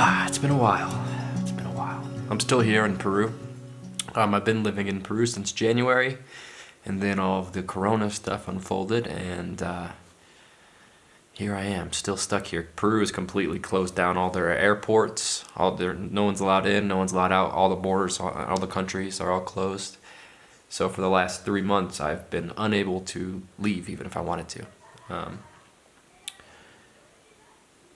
It's been a while. It's been a while. I'm still here in Peru. I've been living in Peru since January, and then all of the Corona stuff unfolded, and here I am, still stuck here. Peru is completely closed down all their airports. No one's allowed in, no one's allowed out. All the borders, all the countries are all closed. So for the last 3 months, I've been unable to leave, even if I wanted to.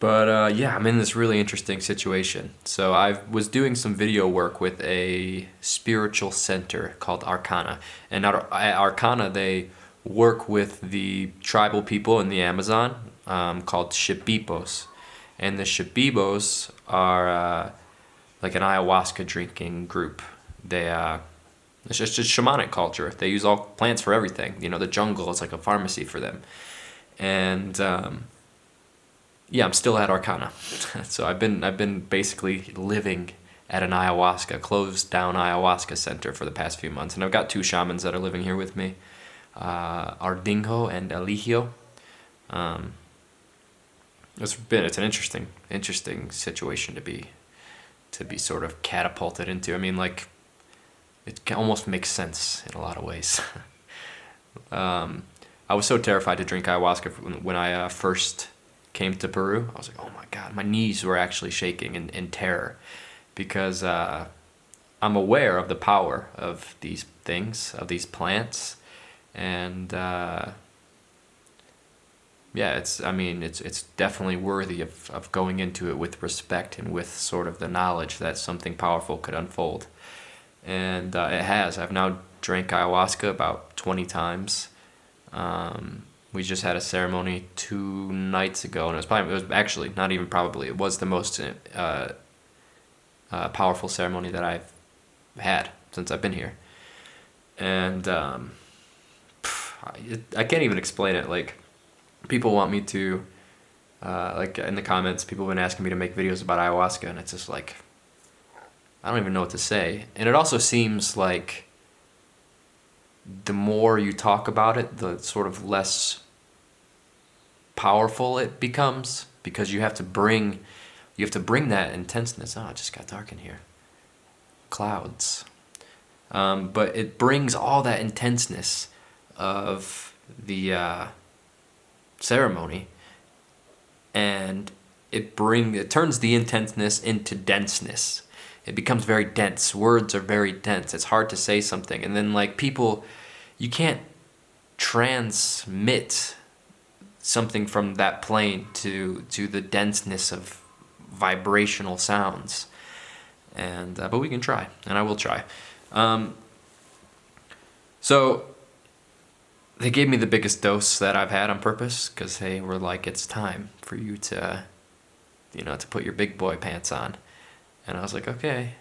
Yeah, I'm in this really interesting situation. So I was doing some video work with a spiritual center called Arcana. And at Arcana, they work with the tribal people in the Amazon called Shipipos. And the Shipipos are like an ayahuasca drinking group. It's just a shamanic culture. They use all plants for everything. You know, the jungle is like a pharmacy for them. And yeah, I'm still at Arcana. So I've been basically living at an closed down ayahuasca center for the past few months, and I've got 2 shamans that are living here with me, Ardingo and Eligio. It's an interesting situation to be sort of catapulted into. I mean, like, it almost makes sense in a lot of ways. I was so terrified to drink ayahuasca when I first came to Peru. I was like, oh my God, my knees were actually shaking in terror, because I'm aware of the power of these things, of these plants, and yeah, it's definitely worthy of going into it with respect and with sort of the knowledge that something powerful could unfold. And it has. I've now drank ayahuasca about 20 times. We just had a ceremony 2 nights ago, and it was the most powerful ceremony that I've had since I've been here. And I can't even explain it. Like, people want me to, like in the comments, people have been asking me to make videos about ayahuasca, and it's just like, I don't even know what to say. And it also seems like the more you talk about it, the sort of less powerful it becomes, because you have to bring that intenseness. Oh, it just got dark in here. Clouds. But it brings all that intenseness of the ceremony, and it turns the intenseness into denseness. It becomes very dense. Words are very dense. It's hard to say something. And then, like, you can't transmit something from that plane to the denseness of vibrational sounds. And but we can try, and I will try. So they gave me the biggest dose that I've had on purpose, because they were like, it's time for you to put your big boy pants on. And I was like, okay,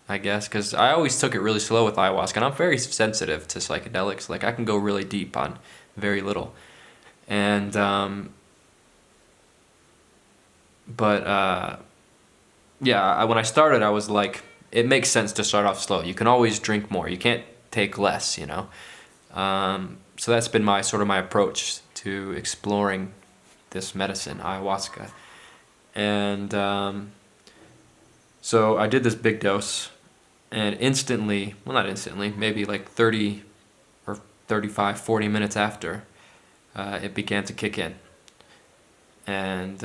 I guess, because I always took it really slow with ayahuasca, and I'm very sensitive to psychedelics. Like, I can go really deep on very little. And yeah, when I started, I was like, it makes sense to start off slow. You can always drink more. You can't take less, you know. So that's been my approach to exploring this medicine, ayahuasca. And so I did this big dose, and not instantly, maybe like 30 or 35, 40 minutes after, it began to kick in. And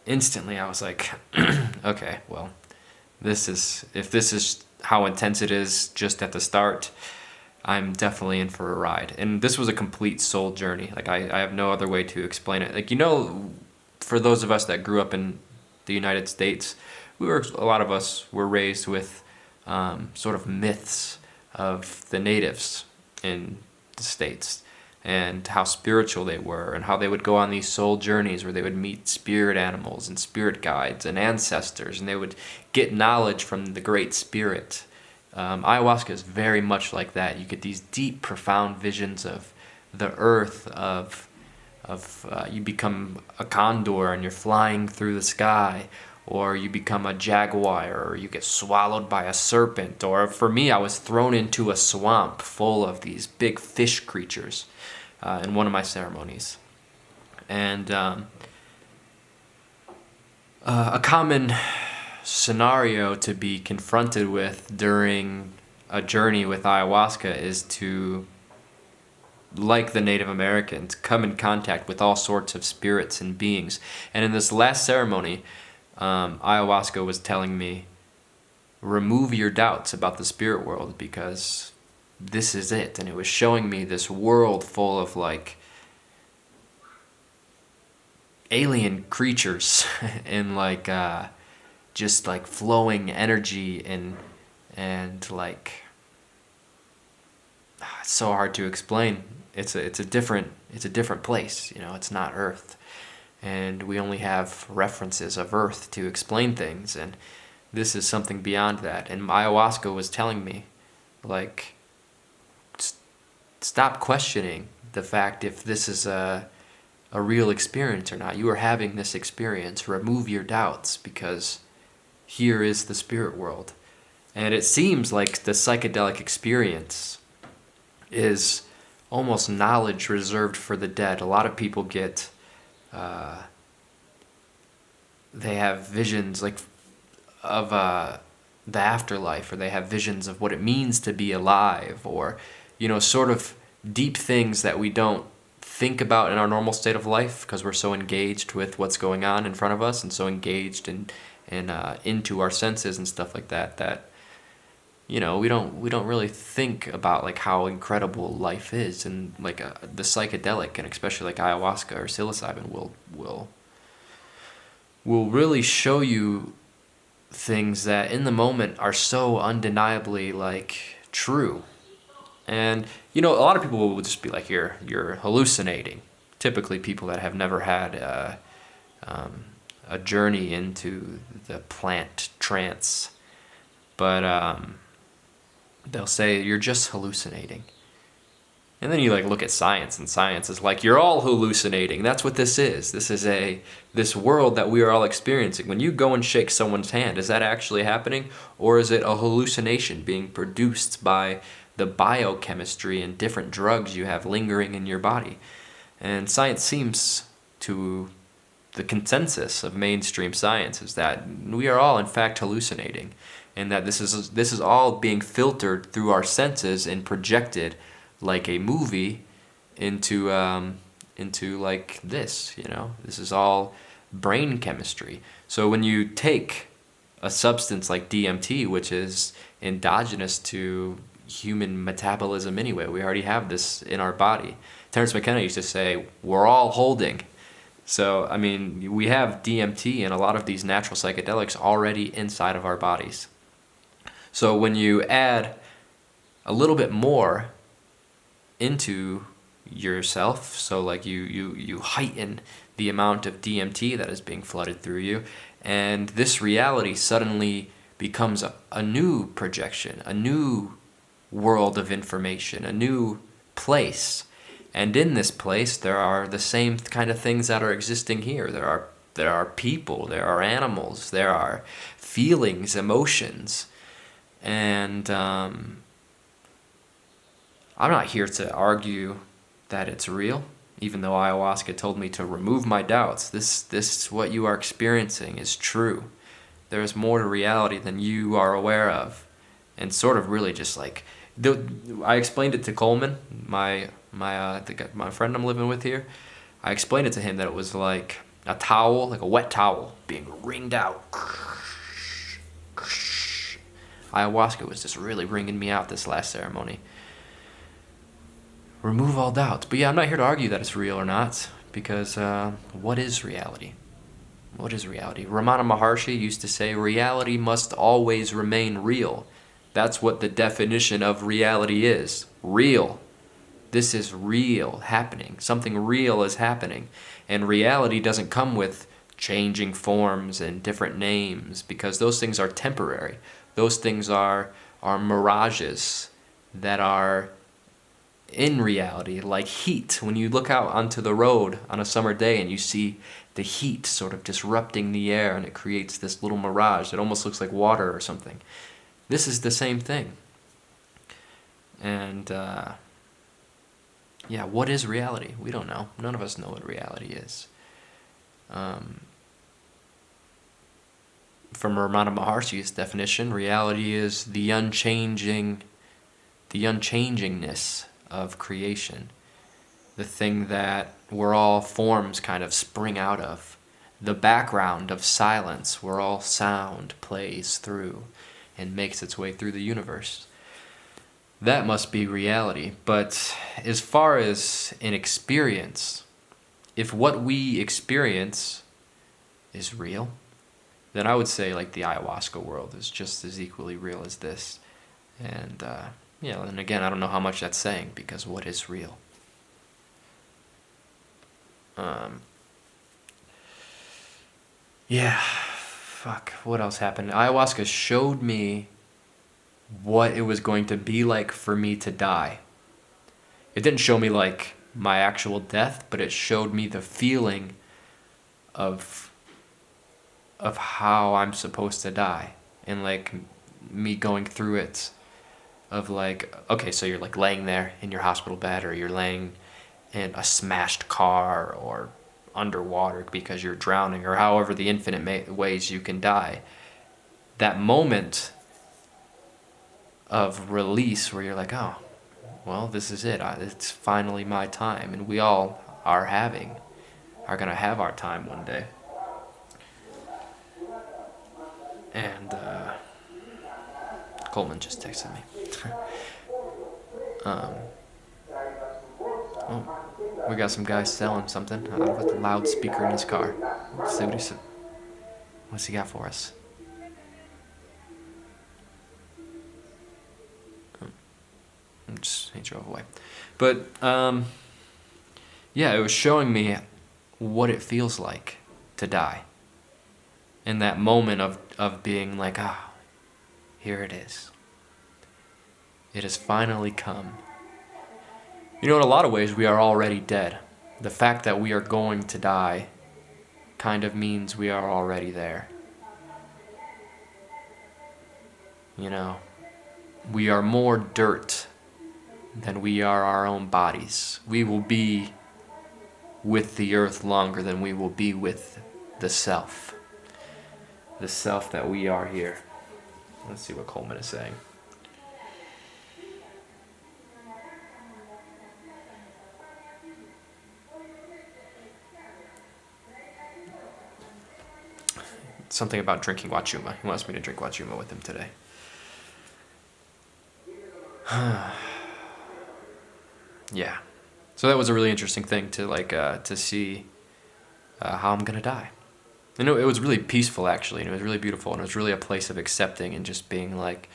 instantly I was like, okay, well, if this is how intense it is just at the start, I'm definitely in for a ride. And this was a complete soul journey. Like, I have no other way to explain it. Like, for those of us that grew up in the United States, a lot of us were raised with sort of myths of the natives in the States, and how spiritual they were, and how they would go on these soul journeys where they would meet spirit animals and spirit guides and ancestors, and they would get knowledge from the Great Spirit. Ayahuasca is very much like that. You get these deep, profound visions of the earth, you become a condor and you're flying through the sky, or you become a jaguar, or you get swallowed by a serpent, or for me, I was thrown into a swamp full of these big fish creatures in one of my ceremonies. And a common scenario to be confronted with during a journey with ayahuasca is to, like the Native Americans, come in contact with all sorts of spirits and beings. And in this last ceremony, ayahuasca was telling me, remove your doubts about the spirit world because this is it. And it was showing me this world full of like alien creatures and like just like flowing energy and like it's so hard to explain. It's a different place, you know. It's not Earth, and we only have references of Earth to explain things, and this is something beyond that. And ayahuasca was telling me, like, stop questioning the fact if this is a real experience or not. You are having this experience. Remove your doubts because here is the spirit world. And it seems like the psychedelic experience is almost knowledge reserved for the dead. A lot of people get, they have visions like of the afterlife, or they have visions of what it means to be alive, or, you know, sort of deep things that we don't think about in our normal state of life because we're so engaged with what's going on in front of us and so engaged and into our senses and stuff like that, that, you know, we don't really think about like how incredible life is. And like the psychedelic, and especially like ayahuasca or psilocybin will really show you things that in the moment are so undeniably like true. And, you know, a lot of people will just be like, you're hallucinating. Typically people that have never had a journey into the plant trance. But they'll say, you're just hallucinating. And then you like look at science, and science is like, you're all hallucinating. That's what this is. This is this world that we are all experiencing. When you go and shake someone's hand, is that actually happening? Or is it a hallucination being produced by the biochemistry and different drugs you have lingering in your body? And science seems to, the consensus of mainstream science is that we are all in fact hallucinating, and that this is all being filtered through our senses and projected like a movie into like this, you know. This is all brain chemistry. So when you take a substance like DMT, which is endogenous to human metabolism anyway, we already have this in our body. Terence McKenna used to say, we're all holding. So, I mean, we have DMT and a lot of these natural psychedelics already inside of our bodies. So when you add a little bit more into yourself, so like you heighten the amount of DMT that is being flooded through you, and this reality suddenly becomes a new projection, a new world of information, a new place. And in this place there are the same kind of things that are existing here. There are people, there are animals, there are feelings, emotions. And I'm not here to argue that it's real, even though ayahuasca told me to remove my doubts. This what you are experiencing is true. There is more to reality than you are aware of. And sort of really just like, I explained it to Coleman, my friend I'm living with here. I explained it to him that it was like a towel, like a wet towel, being wringed out. Ayahuasca was just really wringing me out this last ceremony. Remove all doubts. But yeah, I'm not here to argue that it's real or not, because what is reality? What is reality? Ramana Maharshi used to say, reality must always remain real. That's what the definition of reality is. Real. This is real happening. Something real is happening. And reality doesn't come with changing forms and different names, because those things are temporary. Those things are mirages that are in reality, like heat. When you look out onto the road on a summer day and you see the heat sort of disrupting the air, and it creates this little mirage. It almost looks like water or something. This is the same thing. And yeah, what is reality? We don't know. None of us know what reality is. For from Ramana Maharshi's definition, reality is the unchangingness of creation, the thing that where all forms kind of spring out of, the background of silence where all sound plays through and makes its way through the universe. That must be reality. But as far as an experience, if what we experience is real, then I would say like the ayahuasca world is just as equally real as this. And and again, I don't know how much that's saying, because what is real? What else happened? Ayahuasca showed me what it was going to be like for me to die. It didn't show me like my actual death, but it showed me the feeling of how I'm supposed to die, and like me going through it, of like, okay, so you're like laying there in your hospital bed, or you're laying in a smashed car, or underwater because you're drowning, or however the infinite ways you can die. That moment of release where you're like, oh, well, this is it. It's finally my time. And we all are going to have our time one day. And Coleman just texted me. We got some guy selling something with a loudspeaker in his car. Let's see what's he got for us. He drove away. But it was showing me what it feels like to die. In that moment of being like, here it is. It has finally come. You know, in a lot of ways, we are already dead. The fact that we are going to die kind of means we are already there. You know, we are more dirt than we are our own bodies. We will be with the earth longer than we will be with the self. The self that we are here. Let's see what Coleman is saying. Something about drinking Wachuma. He wants me to drink Wachuma with him today. Yeah. So that was a really interesting thing to see how I'm gonna die. And it was really peaceful, actually, and it was really beautiful, and it was really a place of accepting and just being like,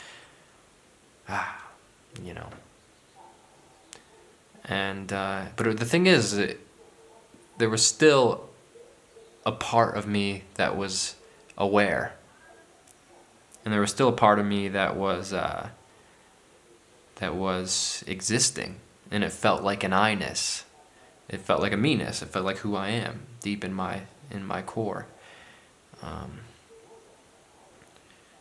you know. And but the thing is, there was still a part of me that was aware, and there was still a part of me that was existing, and it felt like an I-ness. It felt like a me-ness. It felt like who I am deep in my core.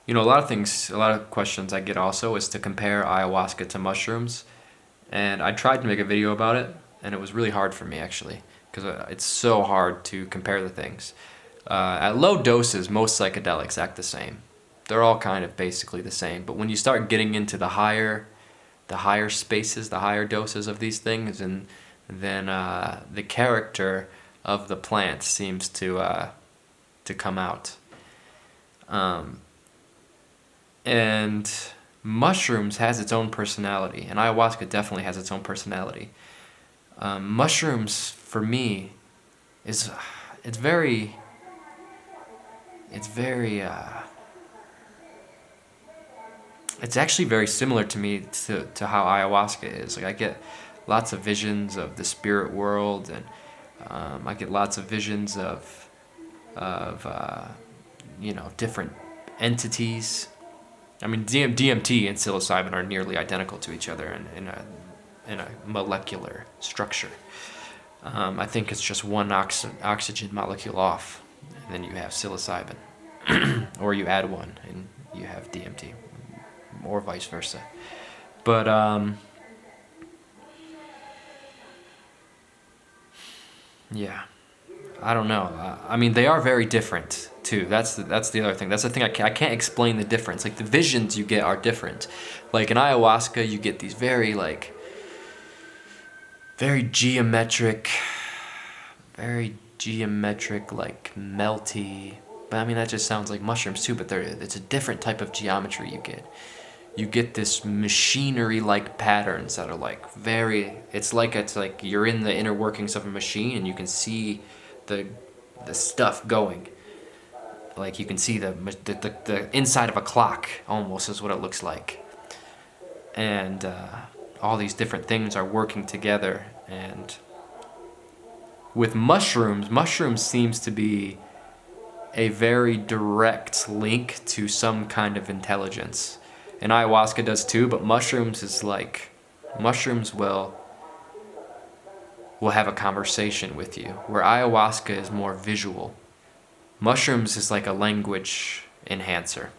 You know, a lot of questions I get also is to compare ayahuasca to mushrooms, and I tried to make a video about it, and it was really hard for me, actually, because it's so hard to compare the things. At low doses, most psychedelics act the same. They're all kind of basically the same, but when you start getting into the higher spaces, the higher doses of these things, and then the character of the plant seems to come out. And mushrooms has its own personality, and ayahuasca definitely has its own personality. Mushrooms, for me, it's actually very similar to me to how ayahuasca is. Like, I get lots of visions of the spirit world, and I get lots of visions of different entities. I mean, DMT and psilocybin are nearly identical to each other in a molecular structure. I think it's just one oxygen molecule off, and then you have psilocybin, or you add one and you have DMT, or vice versa. But yeah, I don't know. I mean, they are very different too. That's the other thing. That's the thing I can't explain the difference. Like the visions you get are different. Like in ayahuasca, you get these very very geometric, like melty. But I mean, that just sounds like mushrooms too. But it's a different type of geometry you get. You get this machinery-like patterns that are like very. It's like you're in the inner workings of a machine, and you can see the stuff going. Like you can see the inside of a clock almost is what it looks like, and all these different things are working together. And with mushrooms seems to be a very direct link to some kind of intelligence. And ayahuasca does too, but mushrooms will have a conversation with you, where ayahuasca is more visual. Mushrooms is like a language enhancer,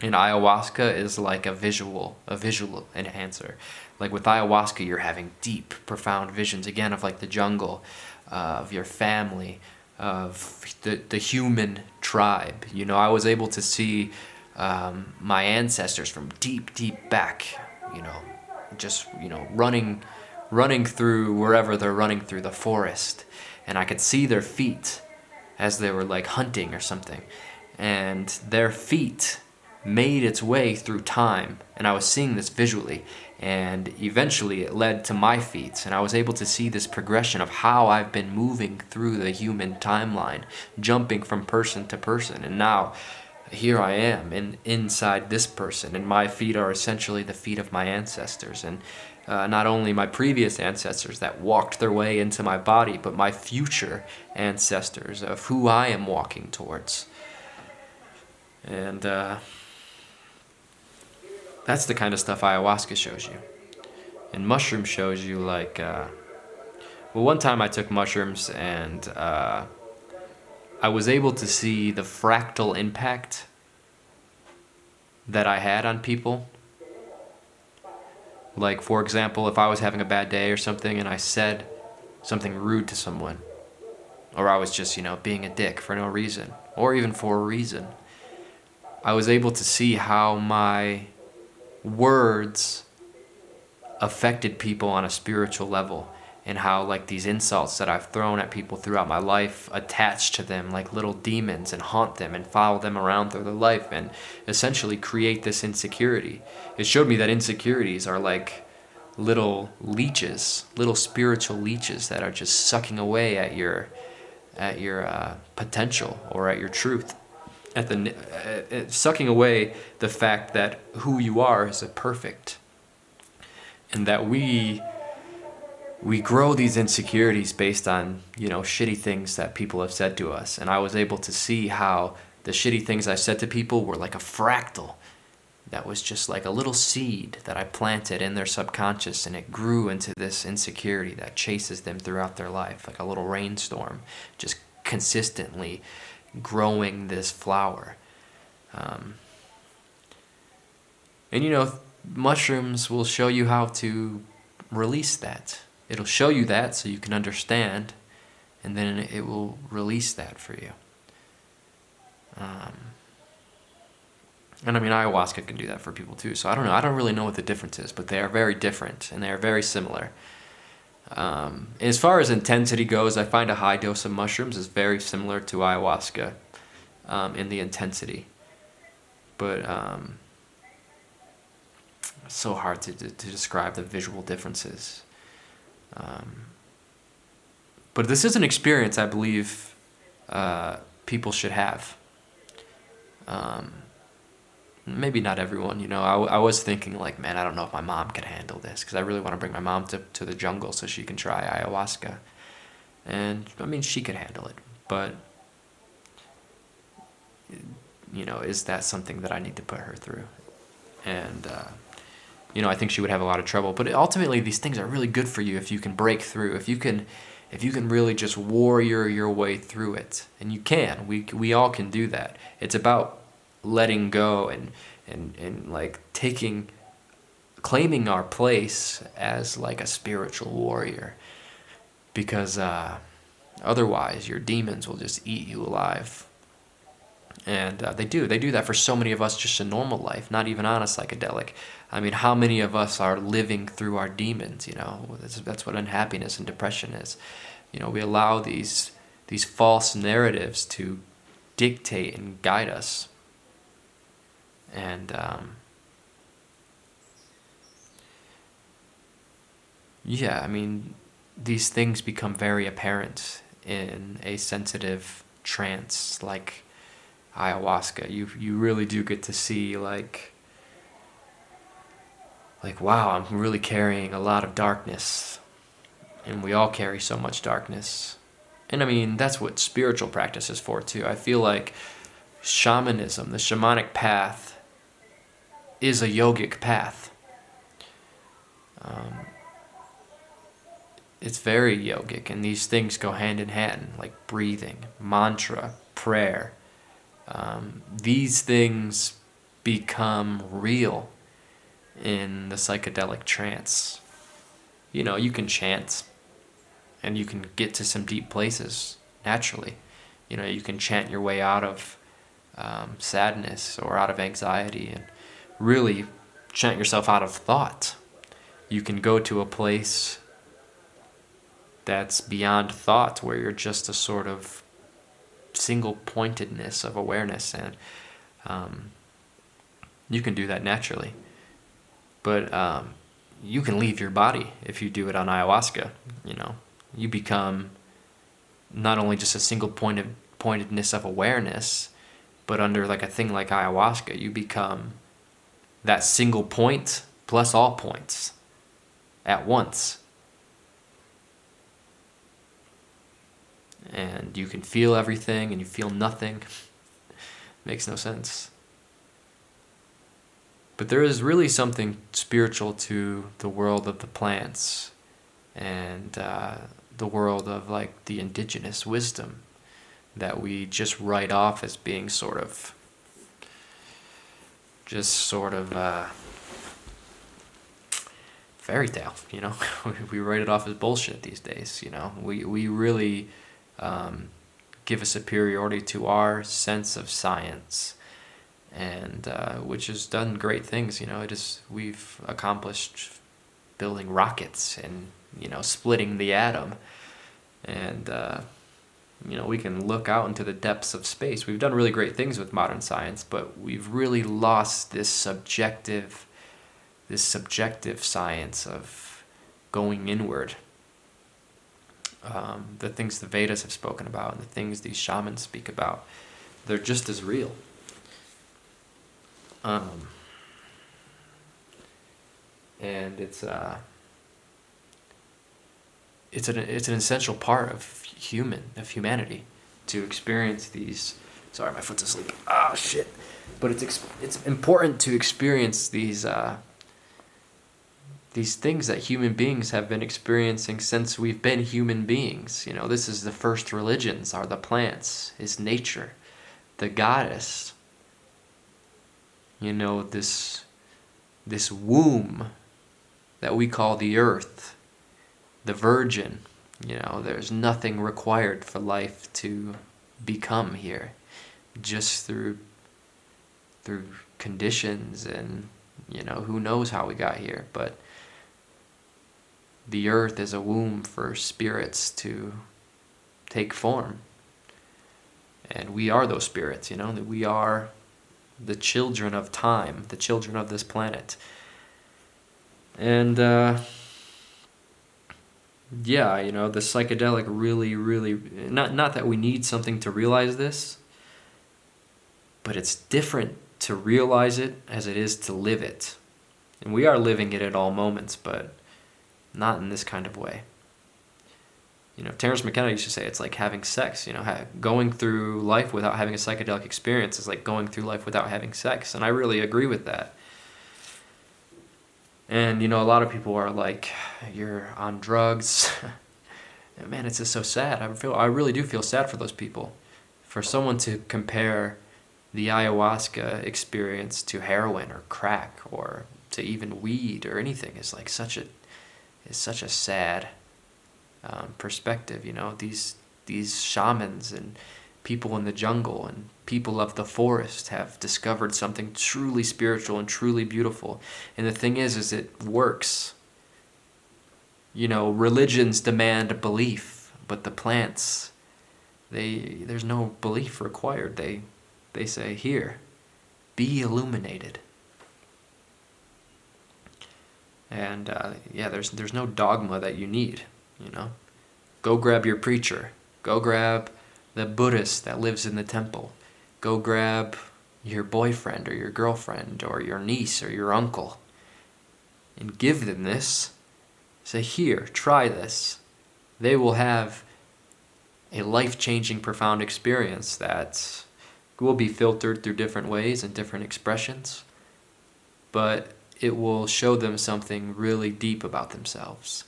and ayahuasca is like a visual enhancer. Like with ayahuasca, you're having deep, profound visions again of like the jungle, of your family, of the human tribe. You know, I was able to see my ancestors from deep, deep back. You know, just running through wherever they're running through the forest, and I could see their feet as they were like hunting or something, and their feet made its way through time, and I was seeing this visually, and eventually it led to my feet, and I was able to see this progression of how I've been moving through the human timeline, jumping from person to person, and now here I am inside this person, and my feet are essentially the feet of my ancestors, and not only my previous ancestors that walked their way into my body, but my future ancestors of who I am walking towards. And that's the kind of stuff ayahuasca shows you. And mushroom shows you like, well, one time I took mushrooms and I was able to see the fractal impact that I had on people. Like, for example, if I was having a bad day or something and I said something rude to someone, or I was just, being a dick for no reason, or even for a reason, I was able to see how my words affected people on a spiritual level, and how like these insults that I've thrown at people throughout my life attach to them like little demons and haunt them and follow them around through their life and essentially create this insecurity. It showed me that insecurities are like little leeches, little spiritual leeches that are just sucking away at your potential or at your truth, sucking away the fact that who you are is perfect, and that we grow these insecurities based on, shitty things that people have said to us. And I was able to see how the shitty things I said to people were like a fractal that was just like a little seed that I planted in their subconscious, and it grew into this insecurity that chases them throughout their life, like a little rainstorm, just consistently growing this flower. And mushrooms will show you how to release that. It'll show you that so you can understand, and then it will release that for you. And I mean, ayahuasca can do that for people too. So I don't know. I don't really know what the difference is, but they are very different and they are very similar. As far as intensity goes, I find a high dose of mushrooms is very similar to ayahuasca in the intensity. But it's so hard to describe the visual differences. But this is an experience I believe people should have. Maybe not everyone, I was thinking like, man, I don't know if my mom could handle this, because I really want to bring my mom to the jungle so she can try ayahuasca. And I mean, she could handle it, but is that something that I need to put her through? And I think she would have a lot of trouble. But ultimately, these things are really good for you if you can break through, if you can really just warrior your way through it. And you can. We all can do that. It's about letting go and like claiming our place as like a spiritual warrior. Because Otherwise, your demons will just eat you alive. And they do that for so many of us just in normal life, not even on a psychedelic. I mean, how many of us are living through our demons? That's what unhappiness and depression is. We allow these false narratives to dictate and guide us. And yeah, I mean, these things become very apparent in a sensitive trance like ayahuasca. You really do get to see like wow, I'm really carrying a lot of darkness, and we all carry so much darkness. And I mean, that's what spiritual practice is for too. I feel like shamanism, the shamanic path, is a yogic path. It's very yogic, and these things go hand in hand, like breathing, mantra, prayer. These things become real in the psychedelic trance. You can chant, and you can get to some deep places naturally. You can chant your way out of sadness or out of anxiety, and really chant yourself out of thought. You can go to a place that's beyond thought, where you're just a sort of single pointedness of awareness, and you can do that naturally. But you can leave your body if you do it on ayahuasca. You become not only just a single pointedness of awareness, but under like a thing like ayahuasca, you become that single point plus all points at once. And you can feel everything and you feel nothing. Makes no sense. But there is really something spiritual to the world of the plants and the world of like the indigenous wisdom that we just write off as being sort of fairy tale. We write it off as bullshit these days. We really give a superiority to our sense of science, and which has done great things. We've accomplished building rockets and splitting the atom, and we can look out into the depths of space. We've done really great things with modern science, but we've really lost this subjective science of going inward. The things the Vedas have spoken about and the things these shamans speak about, they're just as real. And it's an essential part of humanity to experience these. Sorry, my foot's asleep. Ah, shit. But it's important to experience these things that human beings have been experiencing since we've been human beings. This is the first religions, are the plants, is nature, the goddess. This womb that we call the earth, the virgin. There's nothing required for life to become here, just through conditions, and who knows how we got here. But the earth is a womb for spirits to take form, and we are those spirits. That we are the children of time, the children of this planet. And the psychedelic really, not that we need something to realize this, but it's different to realize it as it is to live it. And we are living it at all moments, but not in this kind of way. Terence McKenna used to say it's like having sex. Going through life without having a psychedelic experience is like going through life without having sex. And I really agree with that. And, a lot of people are like, you're on drugs. And man, it's just so sad. I really do feel sad for those people. For someone to compare the ayahuasca experience to heroin or crack or to even weed or anything is like such a sad perspective. these shamans and people in the jungle and people of the forest have discovered something truly spiritual and truly beautiful. And the thing is it works. Religions demand belief, but the plants, there's no belief required. They say, here, be illuminated. And there's no dogma that you need. Go grab your preacher. Go grab the Buddhist that lives in the temple. Go grab your boyfriend or your girlfriend or your niece or your uncle and give them this. Say, here, try this. They will have a life-changing, profound experience that will be filtered through different ways and different expressions, but it will show them something really deep about themselves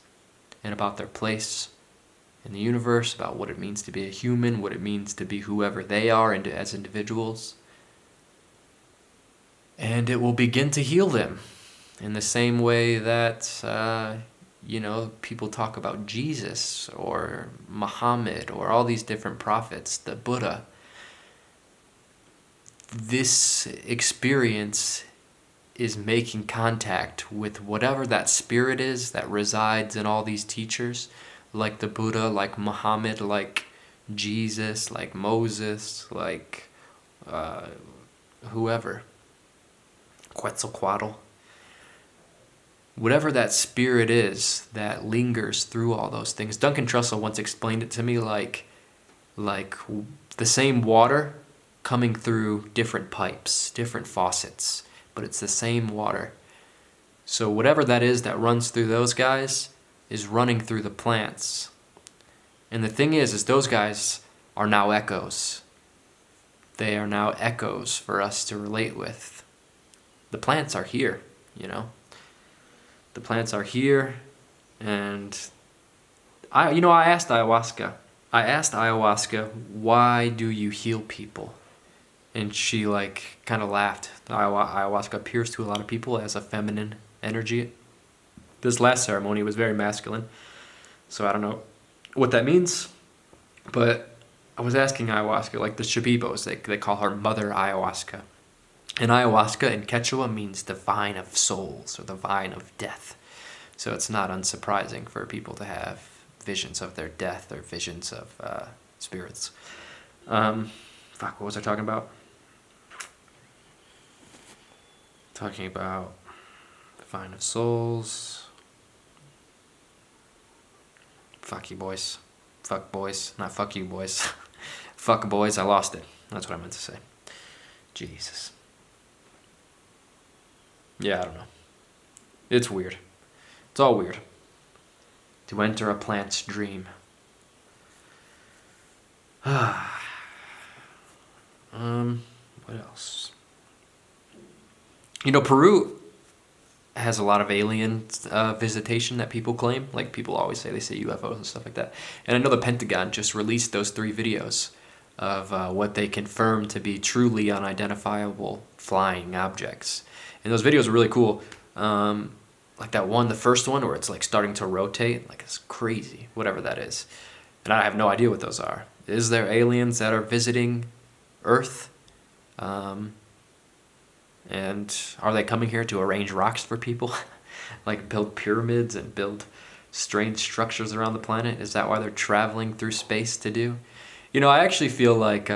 and about their place in the universe, about what it means to be a human, what it means to be whoever they are and as individuals. And it will begin to heal them in the same way that, people talk about Jesus or Muhammad or all these different prophets, the Buddha. This experience is making contact with whatever that spirit is that resides in all these teachers, like the Buddha, like Muhammad, like Jesus, like Moses, like whoever, Quetzalcoatl. Whatever that spirit is that lingers through all those things. Duncan Trussell once explained it to me like the same water coming through different pipes, different faucets, but it's the same water. So whatever that is that runs through those guys is running through the plants. And the thing is those guys are now echoes. They are now echoes for us to relate with. The plants are here, The plants are here, and I asked ayahuasca, why do you heal people? And she kind of laughed. Ayahuasca appears to a lot of people as a feminine energy. This last ceremony was very masculine, so I don't know what that means. But I was asking ayahuasca, like the Shabibos, they call her Mother Ayahuasca. And ayahuasca in Quechua means the vine of souls or the vine of death. So it's not unsurprising for people to have visions of their death or visions of spirits. What was I talking about? Talking about the vine of souls. Fuck you, boys. Fuck boys. Not fuck you, boys. Fuck boys. I lost it. That's what I meant to say. Jesus. Yeah, I don't know. It's weird. It's all weird. To enter a plant's dream. What else? Peru has a lot of alien visitation that people claim. Like, people always say they see UFOs and stuff like that. And I know the Pentagon just released those 3 videos of what they confirmed to be truly unidentifiable flying objects. And those videos are really cool. Like that one, the first one, where it's starting to rotate. It's crazy, whatever that is. And I have no idea what those are. Is there aliens that are visiting Earth? And are they coming here to arrange rocks for people? Build pyramids and build strange structures around the planet? Is that why they're traveling through space to do? I actually feel like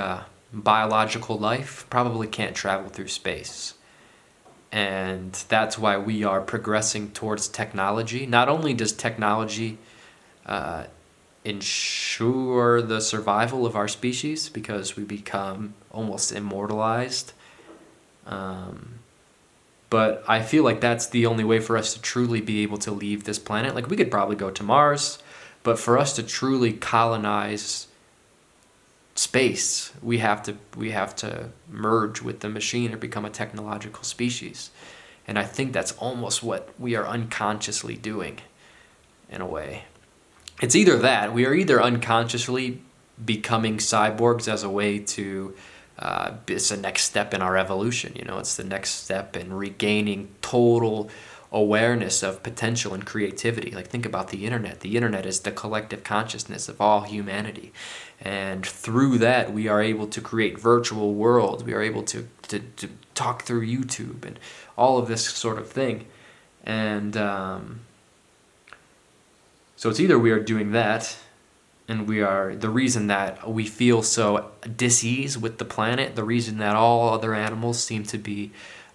biological life probably can't travel through space. And that's why we are progressing towards technology. Not only does technology ensure the survival of our species because we become almost immortalized, but I feel like that's the only way for us to truly be able to leave this planet. We could probably go to Mars, but for us to truly colonize space, we have to merge with the machine or become a technological species. And I think that's almost what we are unconsciously doing, in a way. It's either that, we are either unconsciously becoming cyborgs as a way to, it's the next step in our evolution, it's the next step in regaining total awareness of potential and creativity. Like, think about the internet. The internet is the collective consciousness of all humanity. And through that, we are able to create virtual worlds. We are able to talk through YouTube and all of this sort of thing. And so it's either we are doing that, and we are the reason that we feel so dis-ease with the planet, the reason that all other animals seem to be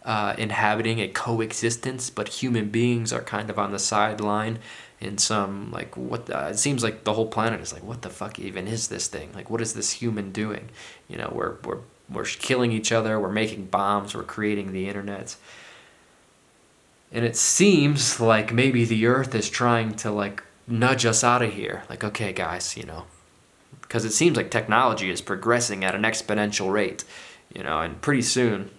inhabiting a coexistence, but human beings are kind of on the sideline in some, like, it seems like the whole planet is like, what the fuck even is this thing? Like, what is this human doing? You know, we're killing each other, we're making bombs, we're creating the internet. And it seems like maybe the earth is trying to, like, nudge us out of here. Like, okay, guys, you know, because it seems like technology is progressing at an exponential rate, you know, and pretty soon,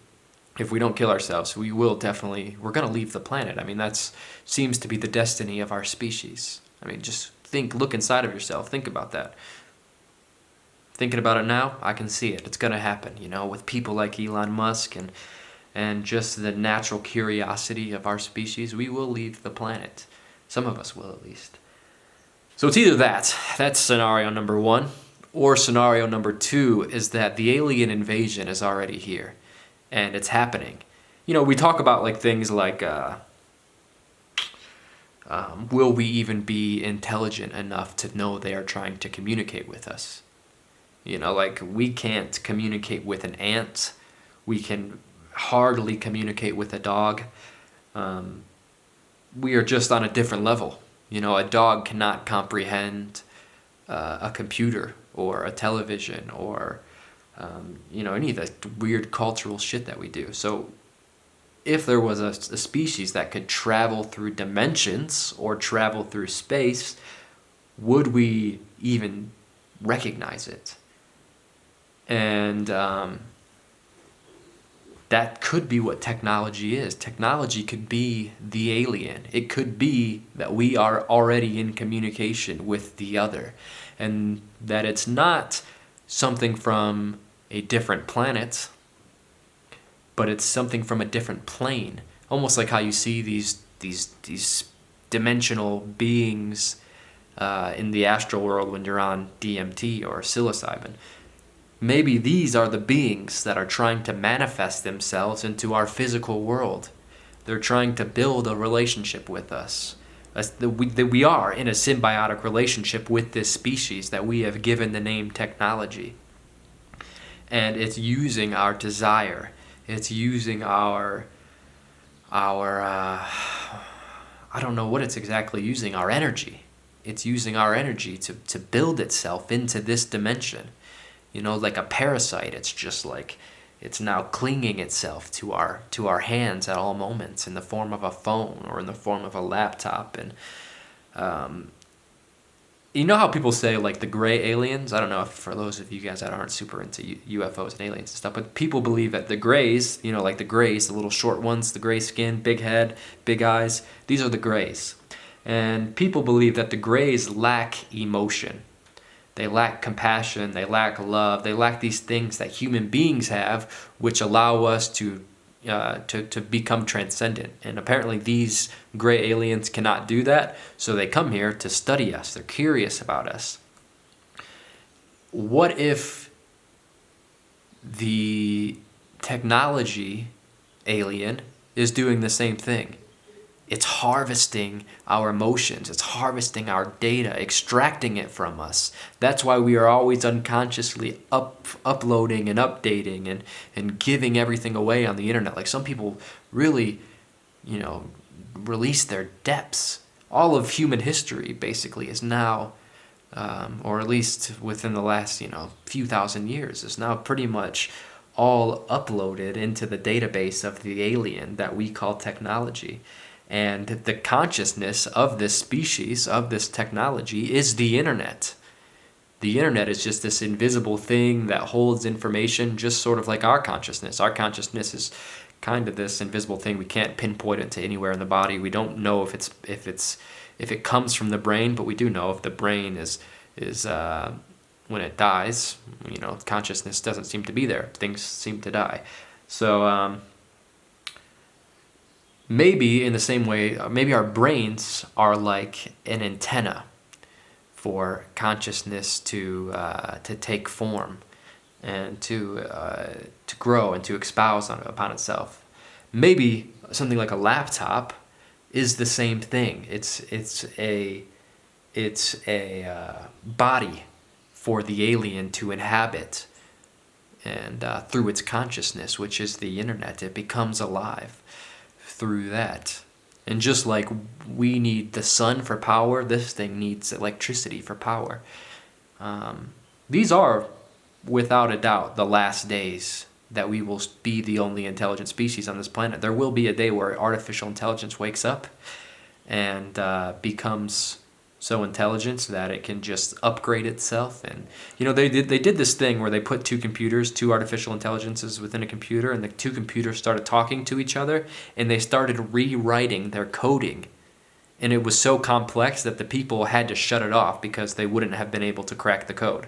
if we don't kill ourselves, we're going to leave the planet. I mean, that seems to be the destiny of our species. I mean, just look inside of yourself, think about that. Thinking about it now, I can see it. It's going to happen, you know, with people like Elon Musk and just the natural curiosity of our species. We will leave the planet. Some of us will, at least. So it's either that's scenario number one, or scenario number two is that the alien invasion is already here, and it's happening. You know, we talk about like things like, will we even be intelligent enough to know they are trying to communicate with us? You know, like, we can't communicate with an ant. We can hardly communicate with a dog. We are just on a different level. You know, a dog cannot comprehend a computer or a television or, you know, any of the weird cultural shit that we do. So if there was a species that could travel through dimensions or travel through space, would we even recognize it? And that could be what technology is. Technology could be the alien. It could be that we are already in communication with the other, and that it's not something from a different planet, but it's something from a different plane. Almost like how you see these dimensional beings in the astral world when you're on DMT or psilocybin. Maybe these are the beings that are trying to manifest themselves into our physical world. They're trying to build a relationship with us. That we are in a symbiotic relationship with this species that we have given the name technology. And it's using our desire. It's using our I don't know what it's exactly using, our energy. It's using our energy to build itself into this dimension. You know, like a parasite, it's just like, it's now clinging itself to our hands at all moments in the form of a phone or in the form of a laptop. And you know how people say, like, the gray aliens? I don't know if for those of you guys that aren't super into UFOs and aliens and stuff, but people believe that the grays, you know, like the grays, the little short ones, the gray skin, big head, big eyes, these are the grays. And people believe that the grays lack emotion. They lack compassion, they lack love, they lack these things that human beings have, which allow us to become transcendent. And apparently these gray aliens cannot do that, so they come here to study us. They're curious about us. What if the technology alien is doing the same thing? It's harvesting our emotions. It's harvesting our data, extracting it from us. That's why we are always unconsciously uploading and updating and giving everything away on the internet. Like, some people really, you know, release their depths. All of human history basically is now, or at least within the last, you know, few thousand years, is now pretty much all uploaded into the database of the alien that we call technology. And the consciousness of this species, of this technology, is the internet. The internet is just this invisible thing that holds information, just sort of like our consciousness. Our consciousness is kind of this invisible thing. We can't pinpoint it to anywhere in the body. We don't know if it comes from the brain, but we do know if the brain is when it dies, you know, consciousness doesn't seem to be there. Things seem to die. So maybe in the same way, maybe our brains are like an antenna for consciousness to take form and to grow and to espouse upon itself. Maybe something like a laptop is the same thing. It's a body for the alien to inhabit, and through its consciousness, which is the internet, it becomes alive through that. And just like we need the sun for power, this thing needs electricity for power. These are, without a doubt, the last days that we will be the only intelligent species on this planet. There will be a day where artificial intelligence wakes up and becomes so intelligent that it can just upgrade itself. And they did this thing where they put two artificial intelligences within a computer, and the two computers started talking to each other, and they started rewriting their coding. And it was so complex that the people had to shut it off because they wouldn't have been able to crack the code.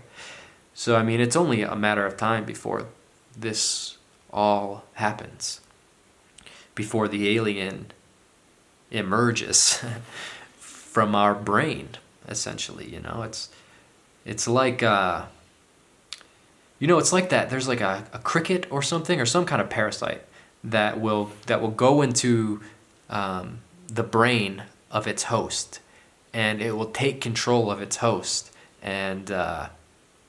So, it's only a matter of time before this all happens, before the alien emerges from our brain, essentially. It's like it's like that. There's like a cricket or something, or some kind of parasite that will go into the brain of its host, and it will take control of its host and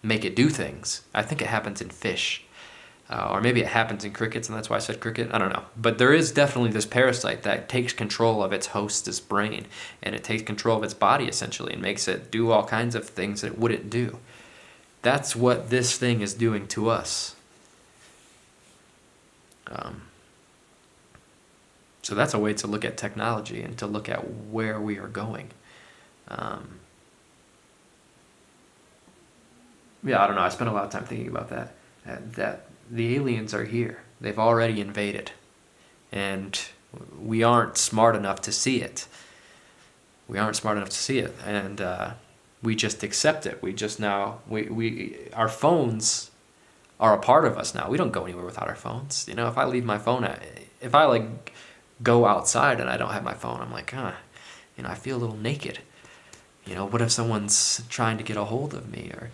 make it do things. I think it happens in fish. Or maybe it happens in crickets, and that's why I said cricket. I don't know. But there is definitely this parasite that takes control of its host's brain, and it takes control of its body, essentially, and makes it do all kinds of things that it wouldn't do. That's what this thing is doing to us. So that's a way to look at technology and to look at where we are going. Yeah, I don't know. I spent a lot of time thinking about that. That the aliens are here. They've already invaded. And we aren't smart enough to see it. And we just accept it. We just now, our phones are a part of us now. We don't go anywhere without our phones. If I leave my phone, if I go outside and I don't have my phone, I'm like, I feel a little naked. What if someone's trying to get a hold of me, or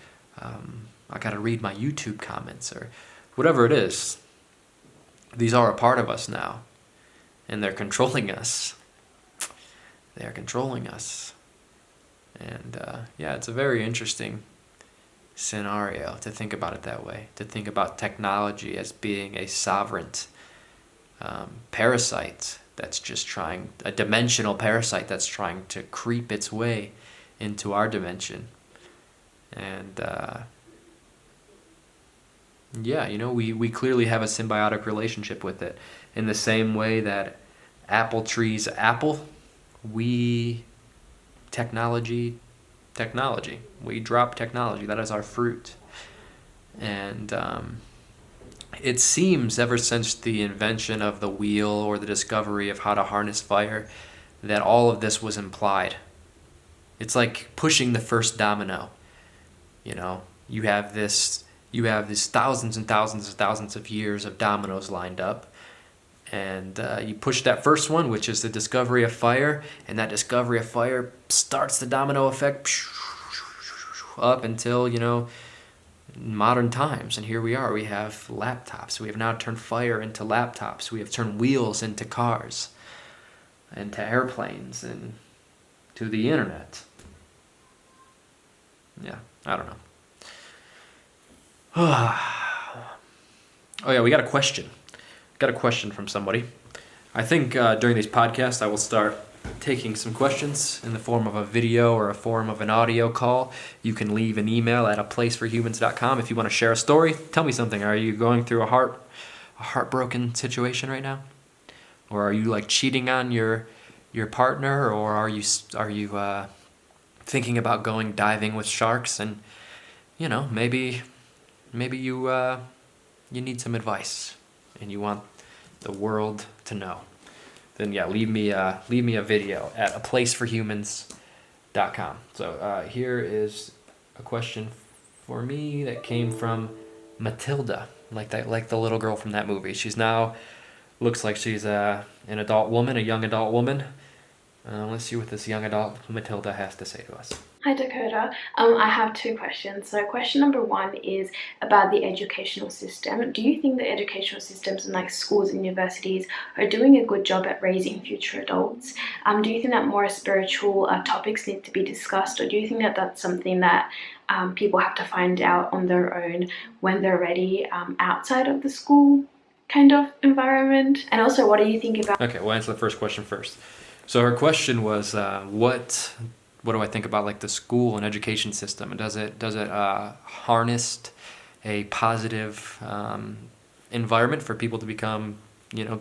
I gotta read my YouTube comments, or whatever it is. These are a part of us now, and they're controlling us. They are controlling us. And it's a very interesting scenario to think about it that way, to think about technology as being a sovereign parasite that's just a dimensional parasite that's trying to creep its way into our dimension. And we clearly have a symbiotic relationship with it. In the same way that apple trees apple, we technology. We drop technology. That is our fruit. And it seems ever since the invention of the wheel or the discovery of how to harness fire that all of this was implied. It's like pushing the first domino. You have this thousands and thousands and thousands of years of dominoes lined up, and you push that first one, which is the discovery of fire, and that discovery of fire starts the domino effect up until modern times. And here we are. We have laptops. We have now turned fire into laptops. We have turned wheels into cars, into airplanes, and to the internet. Yeah, I don't know. Oh yeah, we got a question. Got a question from somebody. I think during these podcasts I will start taking some questions in the form of a video or a form of an audio call. You can leave an email at aplaceforhumans.com if you want to share a story. Tell me something. Are you going through a heartbroken situation right now? Or are you cheating on your partner, or are you thinking about going diving with sharks, and maybe you need some advice and you want the world to know, then leave me a video at aplaceforhumans.com. So here is a question for me that came from Matilda, like the little girl from that movie. She's now Looks like she's an adult woman, a young adult woman. Let's see what this young adult Matilda has to say to us. Hi Dakota. I have two questions. So question number one is about the educational system. Do you think the educational systems in like schools and universities are doing a good job at raising future adults? Do you think that more spiritual topics need to be discussed, or do you think that that's something that people have to find out on their own when they're ready, outside of the school kind of environment? And also, what do you think about... Okay, we'll answer the first question first. So her question was, what do I think about like the school and education system, and does it harness a positive environment for people to become,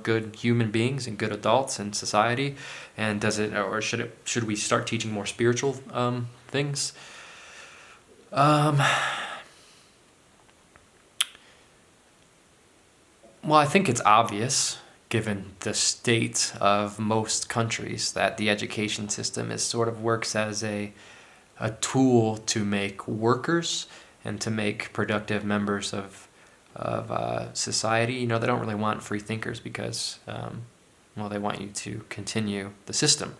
good human beings and good adults in society, and does it, or should we start teaching more spiritual things? Well, I think it's obvious, given the state of most countries, that the education system sort of works as a tool to make workers and to make productive members of society. They don't really want free thinkers because, they want you to continue the system.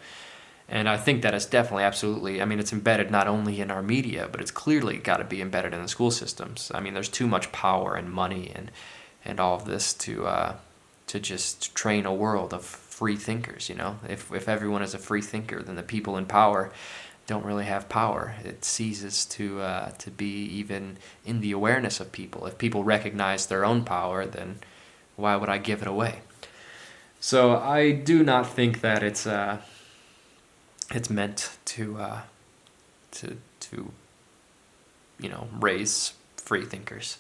And I think that is definitely, absolutely, it's embedded not only in our media, but it's clearly got to be embedded in the school systems. There's too much power and money and all of this to just train a world of free thinkers. If everyone is a free thinker, then the people in power don't really have power. It ceases to be even in the awareness of people. If people recognize their own power, then why would I give it away? So I do not think that it's meant to raise free thinkers.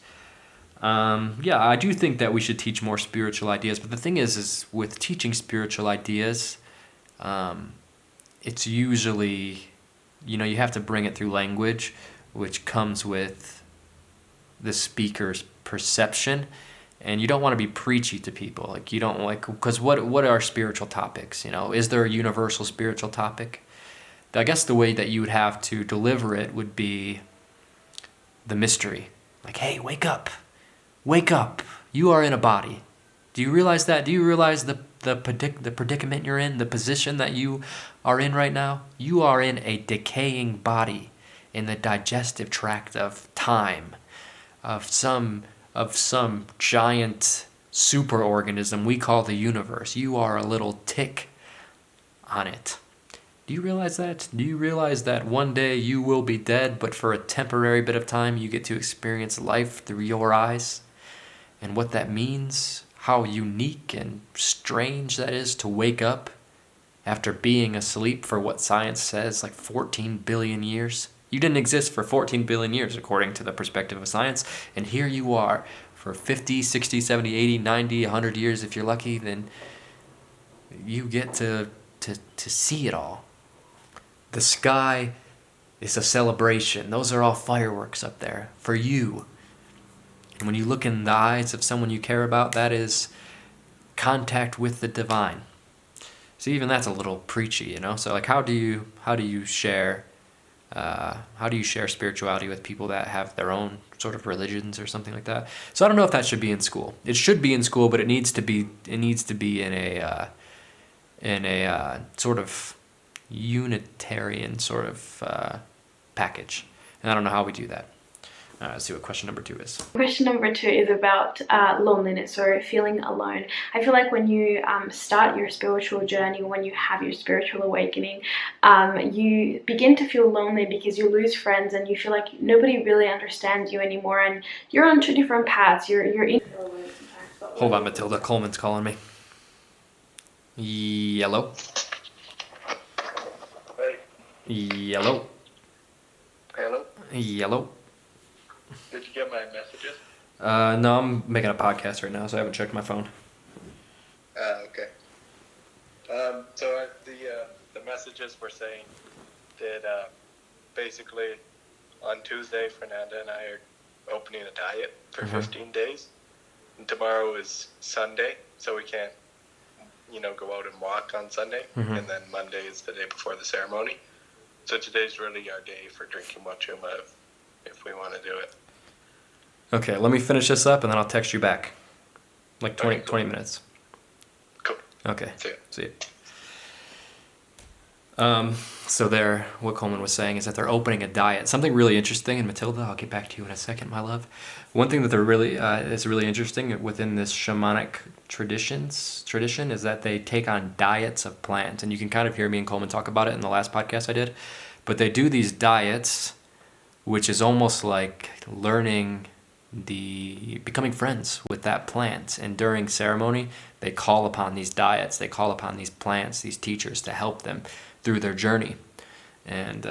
I do think that we should teach more spiritual ideas, but the thing is with teaching spiritual ideas, it's usually, you have to bring it through language, which comes with the speaker's perception, and you don't want to be preachy to people. Like, you don't because what are spiritual topics? Is there a universal spiritual topic? I guess the way that you would have to deliver it would be the mystery. Like, hey, wake up. Wake up. You are in a body. Do you realize that? Do you realize the predicament you're in, the position that you are in right now? You are in a decaying body in the digestive tract of time, of some giant superorganism we call the universe. You are a little tick on it. Do you realize that? Do you realize that one day you will be dead, but for a temporary bit of time you get to experience life through your eyes? And what that means, how unique and strange that is to wake up after being asleep for what science says, like 14 billion years. You didn't exist for 14 billion years, according to the perspective of science, and here you are for 50, 60, 70, 80, 90, 100 years. If you're lucky, then you get to see it all. The sky is a celebration. Those are all fireworks up there for you. And when you look in the eyes of someone you care about, that is contact with the divine. So even that's a little preachy, So like, how do you share spirituality with people that have their own sort of religions or something like that? So I don't know if that should be in school. It should be in school, but it needs to be in a sort of Unitarian sort of package. And I don't know how we do that. Let's see what question number 2 is. Question number 2 is about loneliness or feeling alone. I feel like when you start your spiritual journey, when you have your spiritual awakening, you begin to feel lonely because you lose friends and you feel like nobody really understands you anymore, and you're on 2 different paths. You're in... Hold on, Matilda. Coleman's calling me. Yellow. Hey. Yellow. Hello. Yellow. Did you get my messages? No, I'm making a podcast right now, so I haven't checked my phone. Okay. The messages were saying that basically on Tuesday, Fernanda and I are opening a diet for 15 days. And tomorrow is Sunday, so we can't, go out and walk on Sunday. And then Monday is the day before the ceremony. So today's really our day for drinking Wachuma if we want to do it. Okay, let me finish this up and then I'll text you back. Like 20 minutes. Okay. See ya. See it. So there, what Coleman was saying is that they're opening a diet. Something really interesting, and Matilda, I'll get back to you in a second, my love. One thing that they're really is really interesting within this shamanic tradition is that they take on diets of plants, and you can kind of hear me and Coleman talk about it in the last podcast I did. But they do these diets, which is almost like becoming friends with that plant. And during ceremony, they call upon these diets, they call upon these plants, these teachers to help them through their journey. And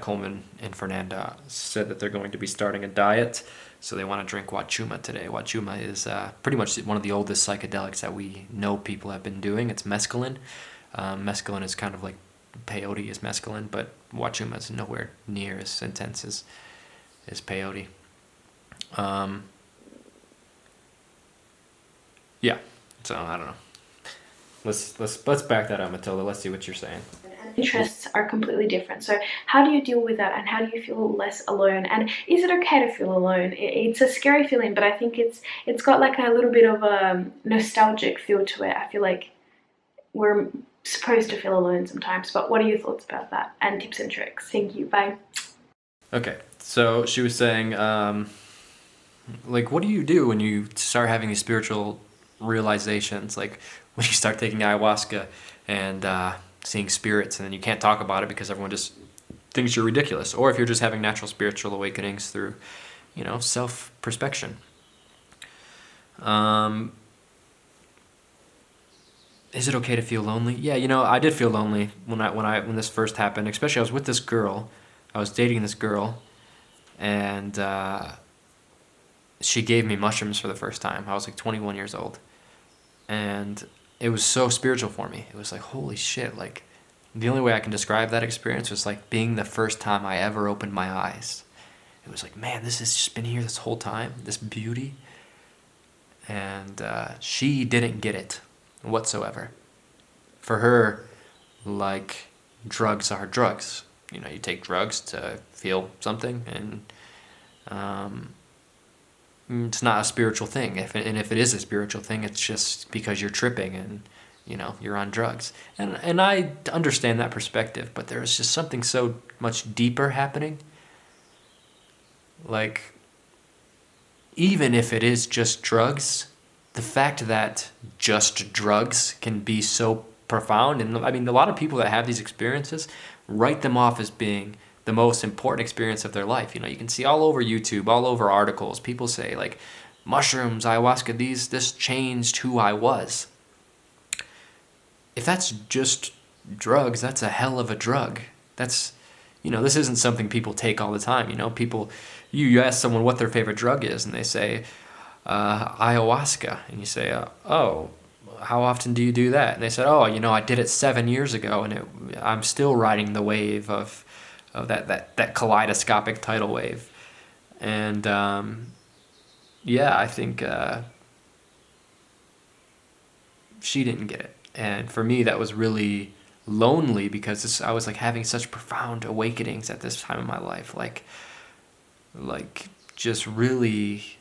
Coleman and Fernanda said that they're going to be starting a diet. So they want to drink Wachuma today. Wachuma is pretty much one of the oldest psychedelics that we know people have been doing. It's mescaline. Mescaline is kind of like peyote is mescaline, but Wachuma is nowhere near as intense as peyote. So I don't know. Let's back that up, Matilda. Let's see what you're saying. And interests are completely different. So how do you deal with that, and how do you feel less alone? And is it okay to feel alone? It's a scary feeling, but I think it's got like a little bit of a nostalgic feel to it. I feel like we're supposed to feel alone sometimes. But what are your thoughts about that and tips and tricks? Thank you. Bye. Okay, so she was saying, like, what do you do when you start having these spiritual realizations? Like, when you start taking ayahuasca and seeing spirits, and then you can't talk about it because everyone just thinks you're ridiculous. Or if you're just having natural spiritual awakenings through, self-perspection. Is it okay to feel lonely? Yeah, I did feel lonely when this first happened. Especially I was with this girl. I was dating this girl, and she gave me mushrooms for the first time. I was like 21 years old, and it was so spiritual for me. It was like, holy shit, like, the only way I can describe that experience was like being the first time I ever opened my eyes. It was like, man, this has just been here this whole time, this beauty. And she didn't get it whatsoever. For her, like, drugs are drugs. You take drugs to feel something, and it's not a spiritual thing. If it is a spiritual thing, it's just because you're tripping and you're on drugs. And I understand that perspective, but there is just something so much deeper happening. Like, even if it is just drugs, the fact that just drugs can be so profound, and I mean, a lot of people that have these experiences write them off as being the most important experience of their life. You can see all over YouTube, all over articles, people say like, mushrooms, ayahuasca, this changed who I was. If that's just drugs, that's a hell of a drug. That's, this isn't something people take all the time. People, you ask someone what their favorite drug is, and they say, ayahuasca. And you say, oh, how often do you do that? And they said, oh, I did it 7 years ago, and I'm still riding the wave of that kaleidoscopic tidal wave. And I think she didn't get it. And for me, that was really lonely, because I was like having such profound awakenings at this time in my life, like just really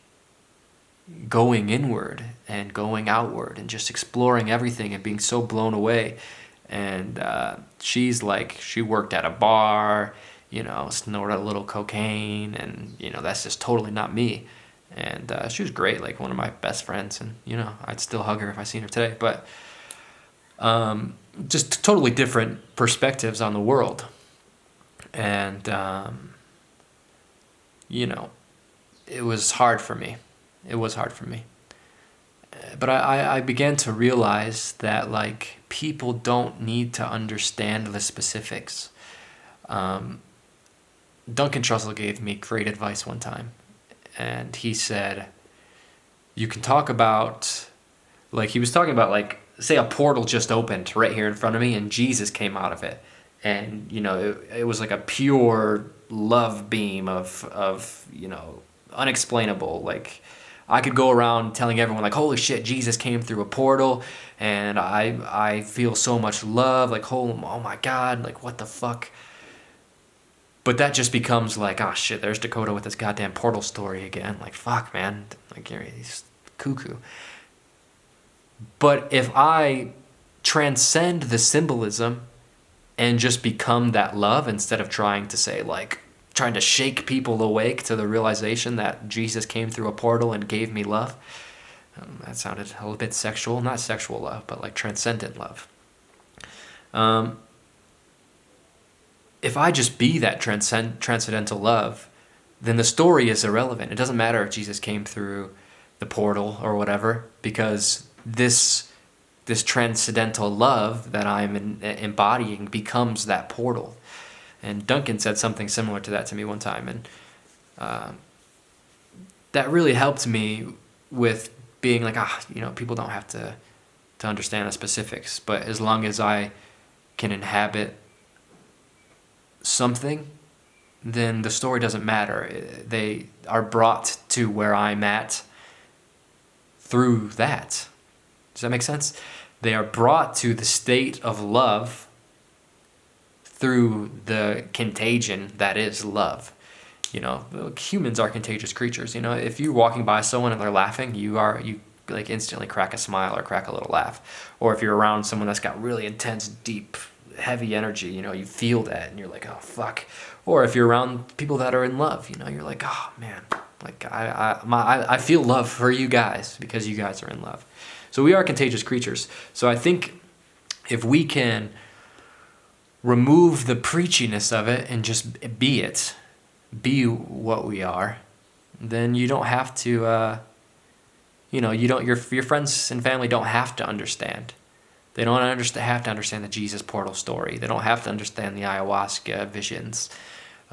going inward and going outward and just exploring everything and being so blown away. And she's like, she worked at a bar, snorted a little cocaine, and that's just totally not me. And she was great, like one of my best friends, and I'd still hug her if I seen her today. But just totally different perspectives on the world. And it was hard for me. But I began to realize that, like, people don't need to understand the specifics. Duncan Trussell gave me great advice one time, and he said, you can talk about, like, he was talking about, like, say a portal just opened right here in front of me and Jesus came out of it. And, it was like a pure love beam of unexplainable. Like, I could go around telling everyone, like, holy shit, Jesus came through a portal, and I feel so much love, like, oh my God, like, what the fuck? But that just becomes like, oh shit, there's Dakota with this goddamn portal story again. Like, fuck, man, like, he's cuckoo. But if I transcend the symbolism and just become that love instead of trying to say, like, trying to shake people awake to the realization that Jesus came through a portal and gave me love. That sounded a little bit sexual. Not sexual love, but like transcendent love. If I just be that transcendental love, then the story is irrelevant. It doesn't matter if Jesus came through the portal or whatever, because this transcendental love that I'm embodying becomes that portal. And Duncan said something similar to that to me one time, and that really helped me with being like, people don't have to understand the specifics, but as long as I can inhabit something, then the story doesn't matter. They are brought to where I'm at through that. Does that make sense? They are brought to the state of love through the contagion that is love. Humans are contagious creatures. If you're walking by someone and they're laughing, you like instantly crack a smile or crack a little laugh. Or if you're around someone that's got really intense, deep, heavy energy, you feel that and you're like, oh fuck. Or if you're around people that are in love, you're like, oh man, like I feel love for you guys because you guys are in love. So we are contagious creatures. So I think if we can remove the preachiness of it and just be what we are, then you don't have to, your friends and family don't have to understand. They don't have to understand the Jesus portal story. They don't have to understand the ayahuasca visions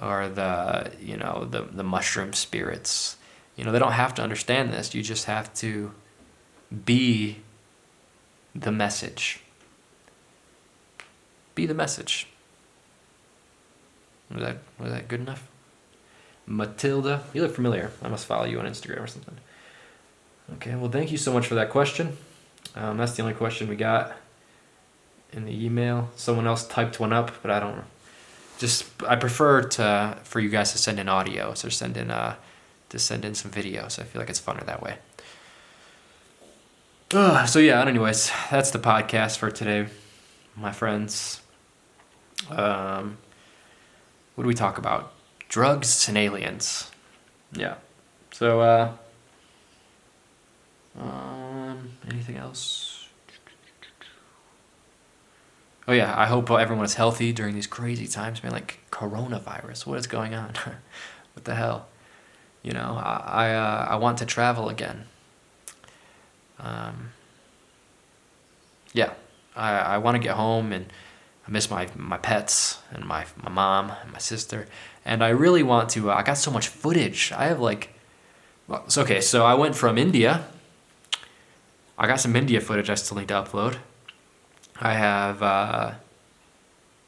or the mushroom spirits. They don't have to understand this. You just have to be the message. Be the message. Was that good enough? Matilda, you look familiar. I must follow you on Instagram or something. Okay, well, thank you so much for that question. That's the only question we got in the email. Someone else typed one up, but I prefer for you guys to send in audios or send in some videos. I feel like it's funner that way. So yeah, anyways, that's the podcast for today, my friends. What do we talk about? Drugs and aliens. Yeah. So, anything else? Oh yeah, I hope everyone is healthy during these crazy times, man. Like coronavirus, what is going on? What the hell? I want to travel again. I want to get home, and I miss my pets and my mom and my sister, and I really want to. I got so much footage. I have so I went from India. I got some India footage I still need to upload. I have,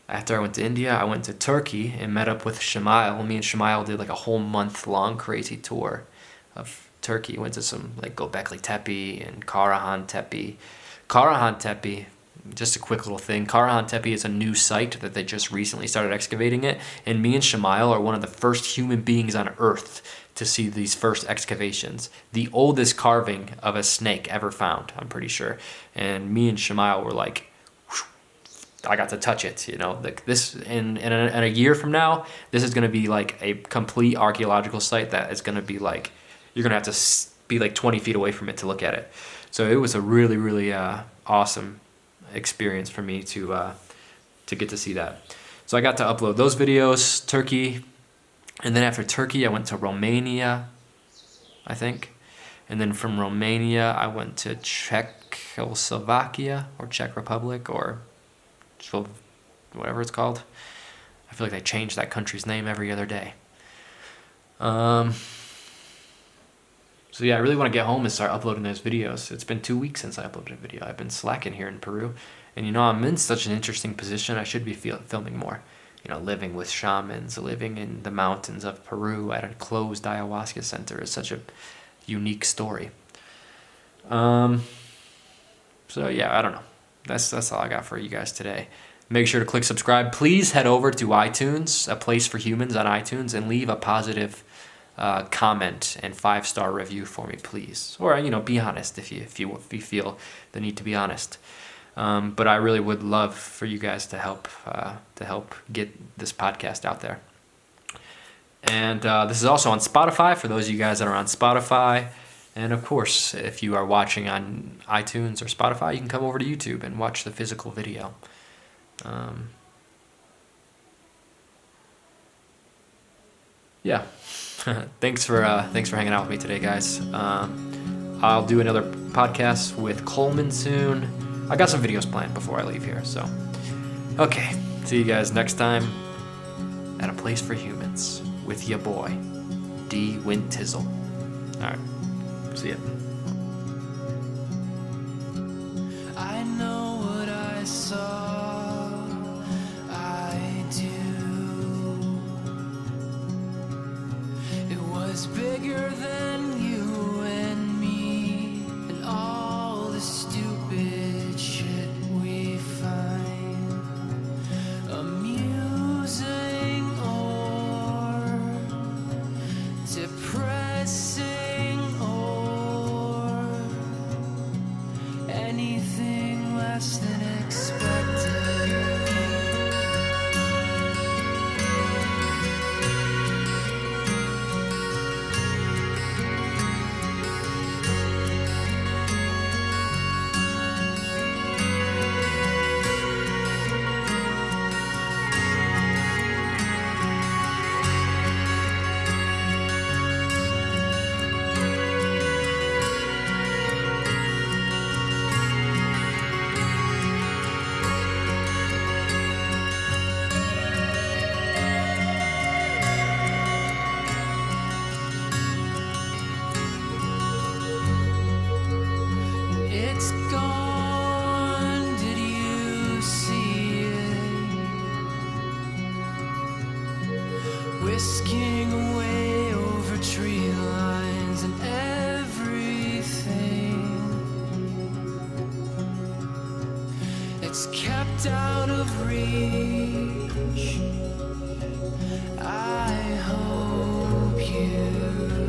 after I went to India, I went to Turkey and met up with Shamail. Me and Shamail did like a whole month-long crazy tour of Turkey. Went to some like Göbekli Tepe and Karahan Tepe. Karahan Tepe, just a quick little thing. Karahan Tepe is a new site that they just recently started excavating it. And me and Shamail are one of the first human beings on Earth to see these first excavations. The oldest carving of a snake ever found, I'm pretty sure. And me and Shamail were like, I got to touch it, like this in a year from now, this is going to be like a complete archaeological site that is going to be like, you're going to have to be like 20 feet away from it to look at it. So it was a really, really awesome experience for me to get to see that. So I got to upload those videos, Turkey, and then after Turkey, I went to Romania, I think. And then from Romania, I went to Czechoslovakia or Czech Republic or whatever it's called. I feel like they change that country's name every other day. So yeah, I really want to get home and start uploading those videos. It's been 2 weeks since I uploaded a video. I've been slacking here in Peru. And I'm in such an interesting position. I should be filming more. Living with shamans, living in the mountains of Peru at a closed ayahuasca center is such a unique story. So yeah, I don't know. That's all I got for you guys today. Make sure to click subscribe. Please head over to iTunes, A Place for Humans on iTunes, and leave a positive comment and 5-star review for me, please. Or, be honest if you feel the need to be honest. But I really would love for you guys to help get this podcast out there. And this is also on Spotify for those of you guys that are on Spotify. And of course, if you are watching on iTunes or Spotify, you can come over to YouTube and watch the physical video. Yeah. Thanks for hanging out with me today, guys. I'll do another podcast with Coleman soon. I got some videos planned before I leave here, so. Okay, see you guys next time at A Place for Humans with your boy, D. Wintizzle. All right, see ya. I know what I saw, I do. It was bigger than you and me, and all the stupid shit we find amusing or depressing or anything less than expected. It's gone, did you see it? Whisking away over tree lines and everything. It's kept out of reach. I hope you